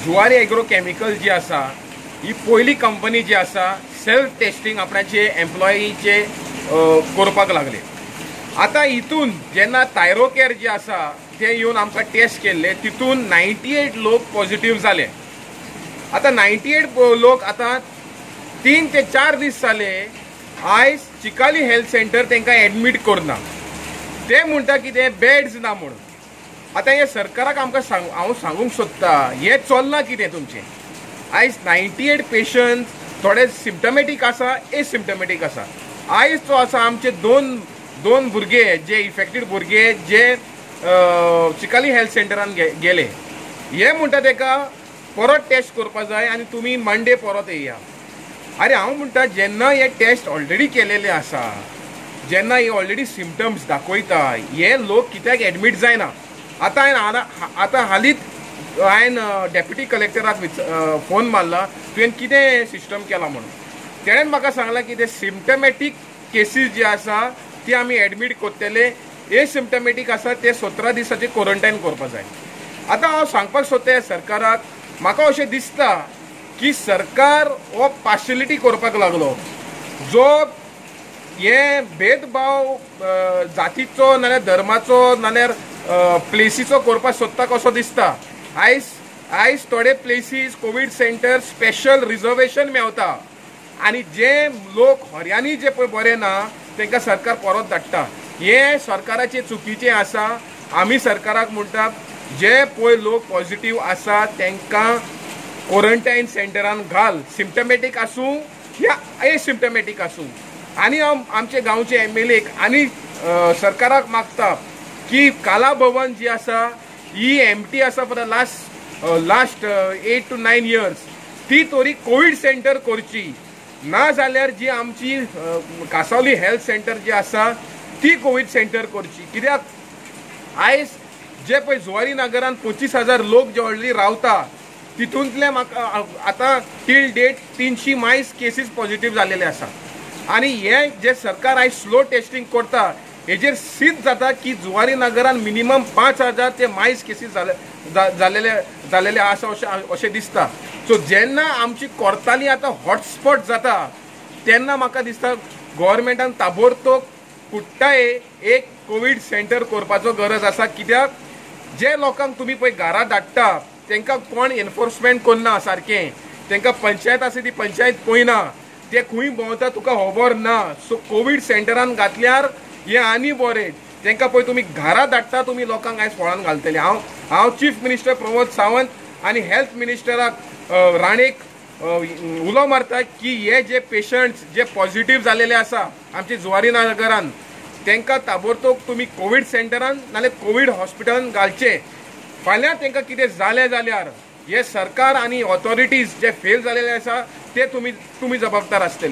Zuari agro chemical जी आसा ही पहिली company जी आसा सेल्फ टेस्टिंग आपणाचे एम्प्लॉईचे करपाक लागले। आता हितून जेन्ना थायरोकेअर जी आसा ते येवन आमकां टेस्ट केल्ले तितून 98 लोक पॉझिटिव्ह जाले। आता 98 लोक आता 3 ते 4 दीस जाले आयज चिकाली हेल्थ सेंटर तांकां एडमिट करना। ते म्हणटा की ते बेड्स ना म्हणून। आता हे सरकाराक आमकां हांव सांगूंक सोदता हे चलना कितें तुमचें। आयज 98 पेशंट्स थोडे सिम्पटमॅटीक आसा एसिम्पटमॅटीक आसा। आयज जो आसा आमचे दोन भुरगे जे इफेक्टेड भुरगे जे चिकाली हेल्थ सेंटरान गेले हे म्हणटा ताका परत टेस्ट करपा जाय आनी तुमी मंडे परत येया। अरे हांव म्हणटा जेन्ना हे टेस्ट ऑलरेडी केलेले आसा जेन्ना हे ऑलरेडी सिम्पटम्स दाखयता हे लोक कित्याक एडमीट जायना। आता हालींच हांवें डेप्युटी कलेक्टराक फोन मारला तुवें कितें सिस्टम केला म्हणून। तेणें म्हाका सांगलां की ते सिम्पटमॅटीक केसीस जे आसा ती आमी एडमीट करतले एसिम्पटमॅटीक आसा ते 17 दिसाचे क्वॉरंटायन करपा जाय। आता हांव सांगपाक सोदता सरकाराक म्हाका अशें दिसता की सरकार हो पार्शियलिटी करपाक लागलो जो हे भेदभाव जातीचो नाल्यार धर्माचो नाल्यार प्लेसीचो करपाक सोदता कसो दिसता। आयज थोडे places Covid centre special reservation Mewat आनी जे लोक हरयांनी जे पळय बरे ना तांकां सरकार परत धाडटा। हे सरकाराचे चुकीचे आसा। आमी सरकाराक म्हणटा जे पळय लोक पॉझिटिव्ह आसा तांकां क्वॉरंटायन सेंटरान घाल सिम्पटमॅटीक आसूं या एसिम्पटमॅटीक आसूं। आनी हांव आमचे गांवचे MLA आनी सरकाराक मागता की काला भवन जी आसा ही एम्प्टी आसा for the last 8 to 9 years ती तरी कोविड सेंटर करची ना जाल्यार जी आमची कासावली हेल्थ सेंटर जी आसा ती कोविड सेंटर करची। कित्याक आयज जे पळय जुवारी नगरान 25,000 लोक जे ऑलरेडी रावता तितूंतले म्हाका आतां टील डेट 300 मायस केसीस पॉझिटिव्ह जालेले आसा आनी हे जे सरकार आयज स्लो टेस्टिंग करता हेजेर सिद्ध जाता की जुवारी नगरान मिनिमम 5,000 ते मायस केसीस जालेले आसा अशें दिसता। सो जेन्ना आमची कोर्ताली आतां हॉटस्पॉट जाता तेन्ना म्हाका दिसता गव्हर्मेंटान ताबडतोब कुट्टाय एक कोविड सेंटर करपाचो गरज आसा। कित्याक जे लोकांक तुमी पळय घरा धाडटा तांकां कोण एनफोर्समेंट करना सारकें तांकां पंचायत आसा ती पंचायत पळयना ते खंय भोंवता तुका खबर ना। सो कोविड सेंटरान घातल्यार हे आनी बरें तांकां पळय तुमी घरा धाडटा तुमी लोकांक आयज फळान घालतले। हांव चीफ मिनिस्टर प्रमोद सावंत आनी हेल्थ मिनिस्टराक राणेक उलो मारता की हे जे पेशंट्स जे पॉझिटिव्ह जालेले आसा आमचे जुवारी नगरान तांकां ताबडतोब तुमी कोविड सेंटरान नाल्यार कोविड हॉस्पिटलान घालचे। फाल्यां तांकां कितें जालें जाल्यार हे सरकार आनी ऑथॉरिटीज जे फेल जालेले आसा ते तुमी जबाबदार आसतले।